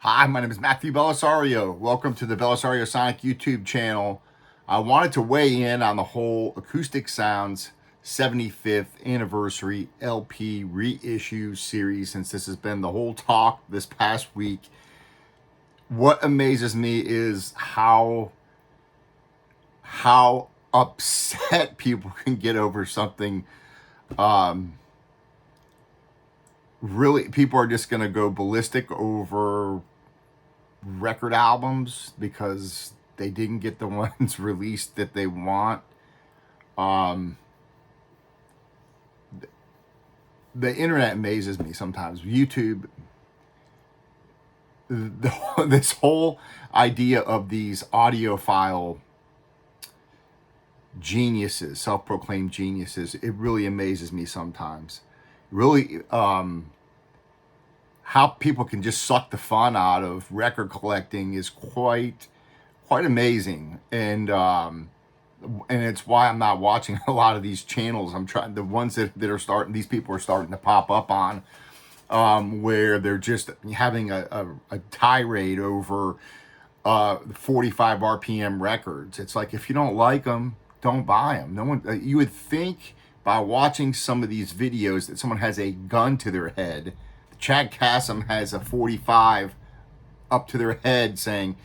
Hi, my name is Matthew Bellisario. Welcome to the BellisarioSonic YouTube channel. I wanted to weigh in on the whole Acoustic Sounds 75th anniversary LP reissue series, since this has been the whole talk this past week. What amazes me is how upset people can get over something. Really, people are just going to go ballistic over record albums because they didn't get the ones released that they want. The internet amazes me sometimes. YouTube, this whole idea of these audiophile geniuses, self-proclaimed geniuses, it really amazes me sometimes. Really, how people can just suck the fun out of record collecting is quite amazing. And it's why I'm not watching a lot of these channels. I'm trying, the ones that are starting, these people are starting to pop up on, where they're just having a tirade over 45 RPM records. It's like, if you don't like them, don't buy them. No one, you would think by watching some of these videos that someone has a gun to their head. Chad Kassem has a 45 up to their head saying,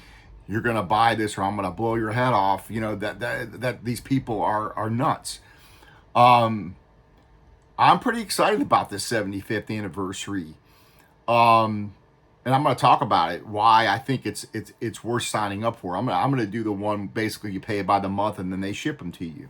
"You're going to buy this or I'm going to blow your head off." You know, that these people are nuts. I'm pretty excited about this 75th anniversary. And I'm going to talk about it, why I think it's worth signing up for. I'm going to do the one basically you pay by the month and then they ship them to you.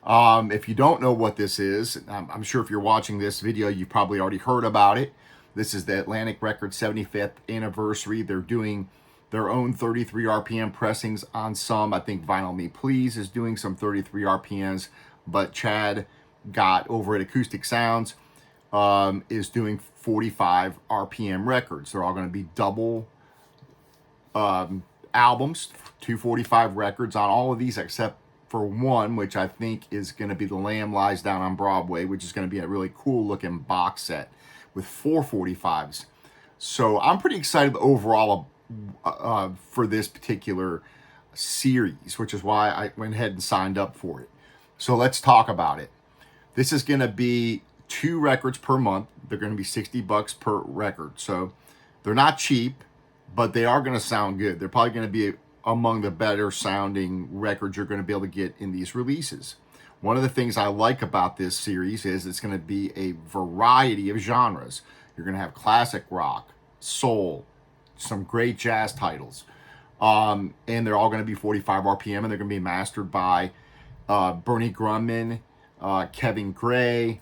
If you don't know what this is, I'm sure if you're watching this video, you've probably already heard about it. This is the Atlantic Records 75th anniversary. They're doing their own 33 RPM pressings on some. I think Vinyl Me Please is doing some 33 RPMs, but Chad got over at Acoustic Sounds is doing 45 RPM records. They're all going to be double albums, 245 records on all of these except for one, which I think is going to be The Lamb Lies Down on Broadway, which is going to be a really cool looking box set with 445s. So I'm pretty excited overall for this particular series, which is why I went ahead and signed up for it. So let's talk about it. This is going to be 2 records per month. They're going to be $60 per record. So they're not cheap, but they are going to sound good. They're probably going to be among the better sounding records you're going to be able to get in these releases. One of the things I like about this series is it's going to be a variety of genres. You're going to have classic rock, soul, some great jazz titles. And they're all going to be 45 RPM, and they're going to be mastered by Bernie Grunman, Kevin Gray,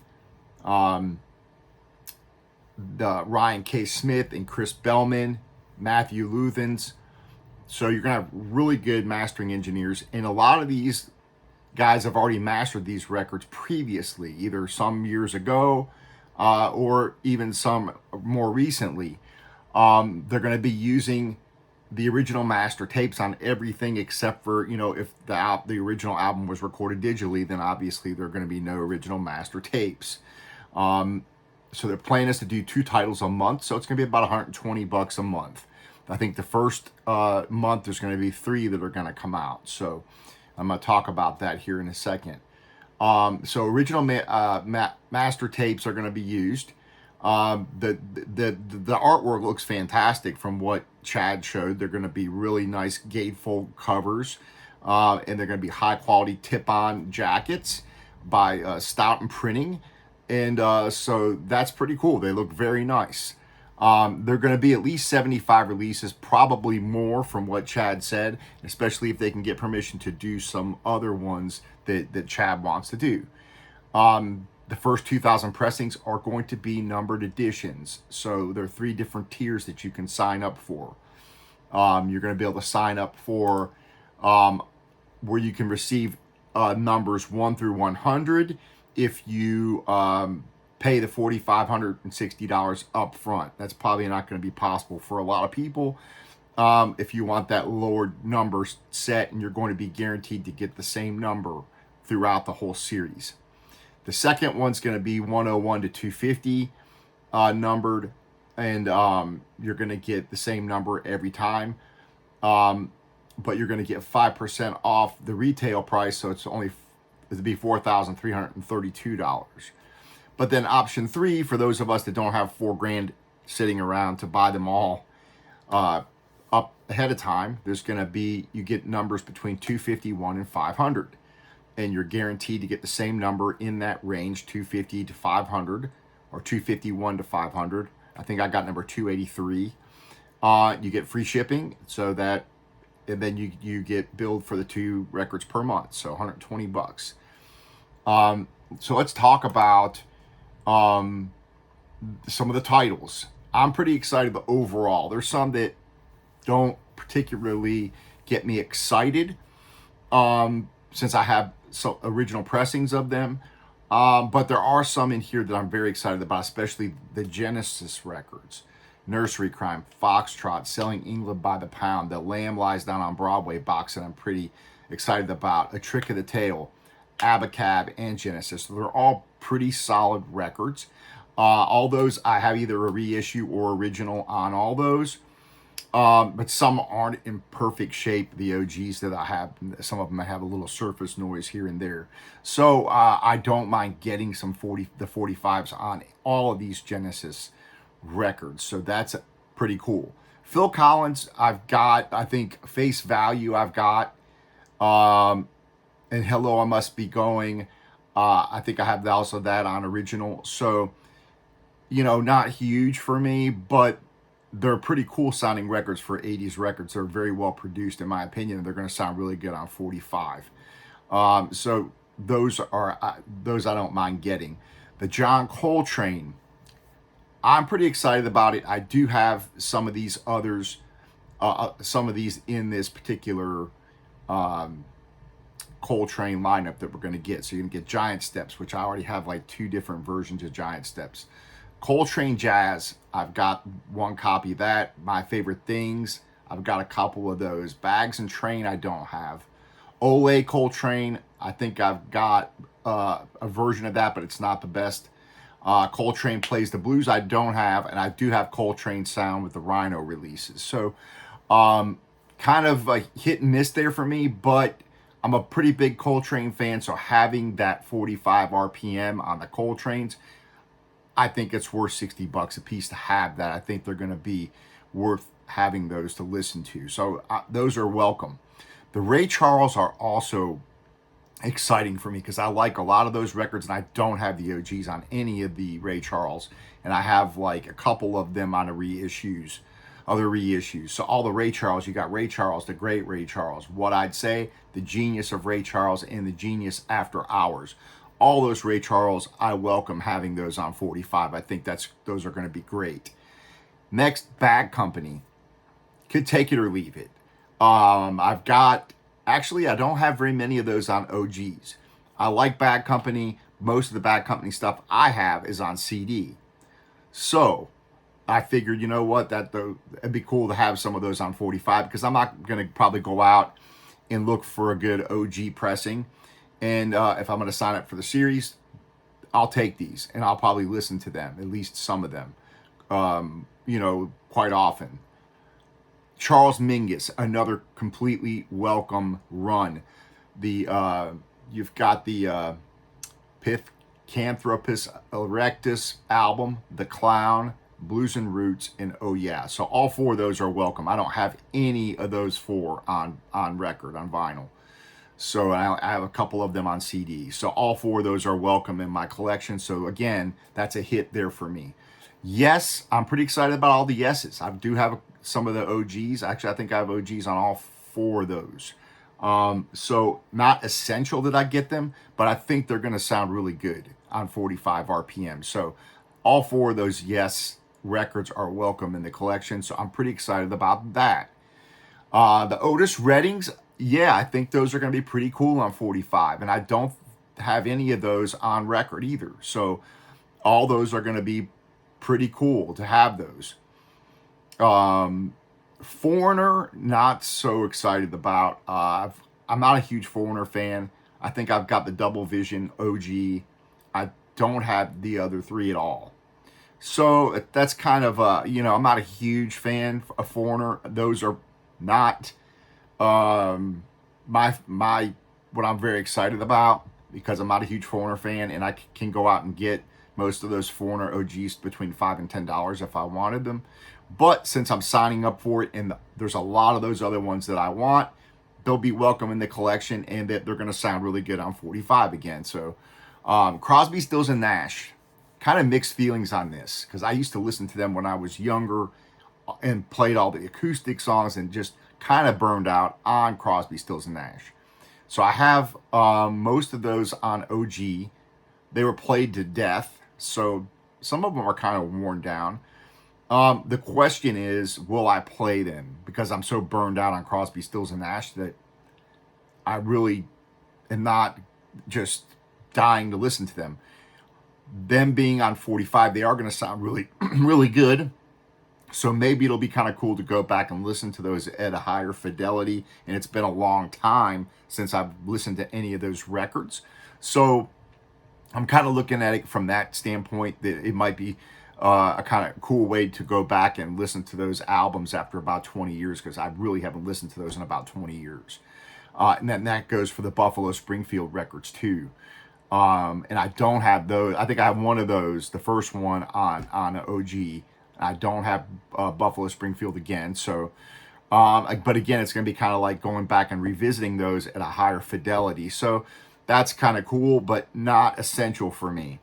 Ryan K. Smith, and Chris Bellman, Matthew Luthans. So you're going to have really good mastering engineers. And a lot of these guys have already mastered these records previously, either some years ago or even some more recently. They're going to be using the original master tapes on everything except for, you know, if the original album was recorded digitally, then obviously there are going to be no original master tapes. So their plan is to do 2 titles a month. So it's going to be about $120 a month. I think the first month there's going to be 3 that are going to come out. So I'm going to talk about that here in a second. So original master tapes are going to be used. The artwork looks fantastic from what Chad showed. They're going to be really nice gatefold covers, and they're going to be high quality tip-on jackets by Stout and Printing, and so that's pretty cool. They look very nice. They're going to be at least 75 releases, probably more from what Chad said, especially if they can get permission to do some other ones that Chad wants to do. The first 2,000 pressings are going to be numbered editions. So there are 3 different tiers that you can sign up for. You're going to be able to sign up for where you can receive numbers 1 through 100 if you pay the $4,560 up front. That's probably not going to be possible for a lot of people. If you want that lower number set, and you're going to be guaranteed to get the same number throughout the whole series. The second one's going to be 101 to 250 numbered, and you're going to get the same number every time. But you're going to get 5% off the retail price, so it'd be $4,332. But then option 3, for those of us that don't have $4,000 sitting around to buy them all up ahead of time, there's going to be, you get numbers between 251 and 500, and you're guaranteed to get the same number in that range, 250 to 500 or 251 to 500. I think I got number 283. You get free shipping, so that, and then you get billed for the 2 records per month, so $120. So let's talk about some of the titles. I'm pretty excited, but overall, there's some that don't particularly get me excited, since I have some original pressings of them. But there are some in here that I'm very excited about, especially the Genesis records. Nursery Crime, Foxtrot, Selling England by the Pound, The Lamb Lies Down on Broadway box that I'm pretty excited about, A Trick of the Tail, Abacab, and Genesis. So they're all pretty solid records. All those, I have either a reissue or original on all those. But some aren't in perfect shape. The OGs that I have, some of them have a little surface noise here and there. So I don't mind getting the 45s on all of these Genesis records. So that's pretty cool. Phil Collins, I've got, I think Face Value I've got, and Hello I Must Be Going. I think I have also that on original. So, not huge for me, but they're pretty cool sounding records for 80s records. They're very well produced, in my opinion. They're going to sound really good on 45. So those I don't mind getting. The John Coltrane, I'm pretty excited about it. I do have some of these others, some of these in this particular Coltrane lineup that we're going to get. So you're going to get Giant Steps, which I already have like 2 different versions of Giant Steps. Coltrane Jazz, I've got 1 copy of that. My Favorite Things, I've got a couple of those. Bags and Train, I don't have. Ole Coltrane, I think I've got a version of that, but it's not the best. Coltrane Plays the Blues, I don't have, and I do have Coltrane Sound with the Rhino releases. So kind of a hit and miss there for me, but I'm a pretty big Coltrane fan, so having that 45 RPM on the Coltranes, I think it's worth $60 a piece to have that. I think they're going to be worth having those to listen to. So those are welcome. The Ray Charles are also exciting for me because I like a lot of those records, and I don't have the OGs on any of the Ray Charles, and I have like a couple of them on other reissues. So all the Ray Charles, you got Ray Charles, the great Ray Charles, What I'd Say, The Genius of Ray Charles, and The Genius After Hours. All those Ray Charles, I welcome having those on 45. I think those are going to be great. Next, Bad Company. Could take it or leave it. I don't have very many of those on OGs. I like Bad Company. Most of the Bad Company stuff I have is on CD. So I figured, you know what, it'd be cool to have some of those on 45 because I'm not going to probably go out and look for a good OG pressing. And if I'm going to sign up for the series, I'll take these and I'll probably listen to them, at least some of them, quite often. Charles Mingus, another completely welcome run. You've got the Pithecanthropus erectus album, The Clown, Blues and Roots, and Oh Yeah. So all 4 of those are welcome. I don't have any of those 4 on record, on vinyl. So I have a couple of them on CD. So all 4 of those are welcome in my collection. So again, that's a hit there for me. Yes, I'm pretty excited about all the yeses. I do have some of the OGs. Actually, I think I have OGs on all 4 of those. So not essential that I get them, but I think they're going to sound really good on 45 RPM. So all 4 of those yes records are welcome in the collection. So I'm pretty excited about that. The Otis Reddings, yeah, I think those are going to be pretty cool on 45. And I don't have any of those on record either. So all those are going to be pretty cool to have those. Foreigner, not so excited about. I'm not a huge Foreigner fan. I think I've got the Double Vision OG. I don't have the other 3 at all. So that's kind of, I'm not a huge fan of Foreigner. Those are not um, my what I'm very excited about, because I'm not a huge Foreigner fan, and I can go out and get most of those Foreigner OGs between $5 and $10 if I wanted them. But since I'm signing up for it, and there's a lot of those other ones that I want, they'll be welcome in the collection, and that they're going to sound really good on 45 again. So Crosby, Stills, and Nash, kind of mixed feelings on this, because I used to listen to them when I was younger and played all the acoustic songs, and just kind of burned out on Crosby, Stills, and Nash. So I have most of those on OG. They were played to death, so some of them are kind of worn down. The question is, will I play them? Because I'm so burned out on Crosby, Stills, and Nash that I really am not just dying to listen to them. Them being on 45, they are going to sound really, really good. So maybe it'll be kind of cool to go back and listen to those at a higher fidelity. And it's been a long time since I've listened to any of those records. So I'm kind of looking at it from that standpoint, that it might be a kind of cool way to go back and listen to those albums after about 20 years, because I really haven't listened to those in about 20 years. And then that goes for the Buffalo Springfield records too. And I don't have those. I think I have one of those, the first one on OG. I don't have Buffalo Springfield again. So, but again, it's going to be kind of like going back and revisiting those at a higher fidelity. So that's kind of cool, but not essential for me.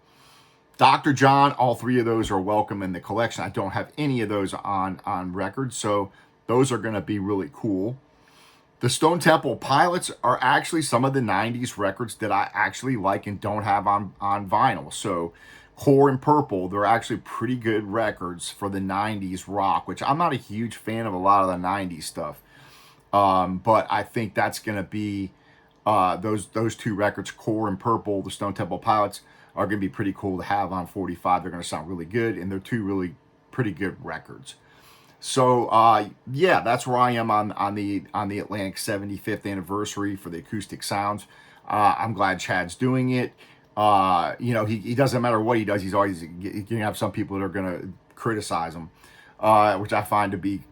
Dr. John, all three of those are welcome in the collection. I don't have any of those on record, so those are going to be really cool. The Stone Temple Pilots are actually some of the 90s records that I actually like and don't have on vinyl. So Core and Purple, they're actually pretty good records for the 90s rock, which I'm not a huge fan of a lot of the 90s stuff. But I think that's going to be those two records, Core and Purple, the Stone Temple Pilots, are going to be pretty cool to have on 45. They're going to sound really good, and they're two really pretty good records. So yeah, that's where I am on the Atlantic 75th anniversary for the Acoustic Sounds. I'm glad Chad's doing it. He doesn't matter what he does. He's always, you can have some people that are going to criticize him, which I find to be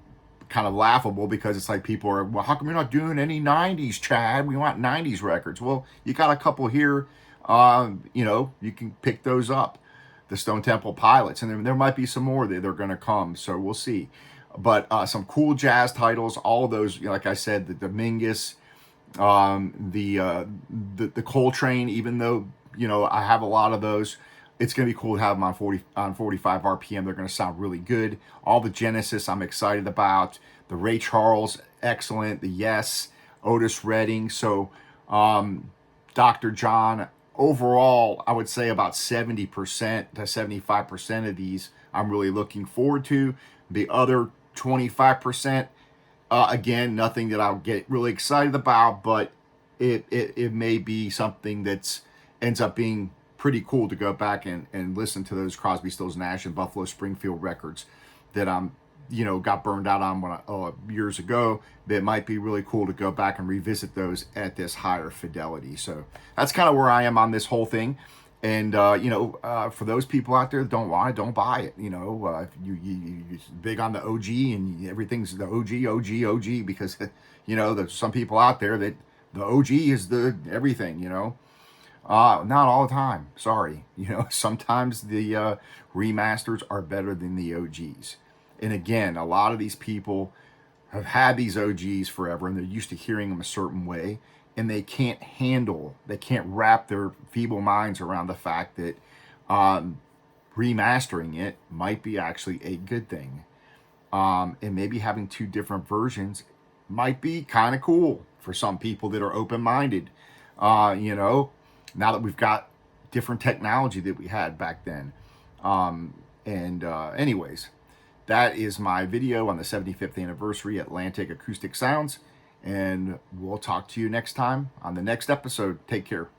kind of laughable, because it's like people are, well, how come you're not doing any 90s, Chad? We want 90s records. Well, you got a couple here. You can pick those up. The Stone Temple Pilots, and there might be some more that they're going to come. So we'll see. But some cool jazz titles, all of those, like I said, the Mingus, the Coltrane, even though, I have a lot of those, it's going to be cool to have them on 45 RPM. They're going to sound really good. All the Genesis I'm excited about. The Ray Charles, excellent. The Yes, Otis Redding. So Dr. John, overall, I would say about 70% to 75% of these I'm really looking forward to. The other 25%, again, nothing that I'll get really excited about, but it may be something that's ends up being pretty cool to go back and listen to those Crosby, Stills, Nash, and Buffalo Springfield records that I'm got burned out on years ago. That might be really cool to go back and revisit those at this higher fidelity. So that's kind of where I am on this whole thing. And for those people out there that don't want it, don't buy it. If you're big on the OG and everything's the OG, because there's some people out there that the OG is the everything. Not all the time. Sorry. Sometimes the remasters are better than the OGs. And again, a lot of these people have had these OGs forever, and they're used to hearing them a certain way, and they can't wrap their feeble minds around the fact that remastering it might be actually a good thing. And maybe having two different versions might be kind of cool for some people that are open-minded. Now that we've got different technology that we had back then. Anyways, that is my video on the 75th anniversary Atlantic Acoustic Sounds. And we'll talk to you next time on the next episode. Take care.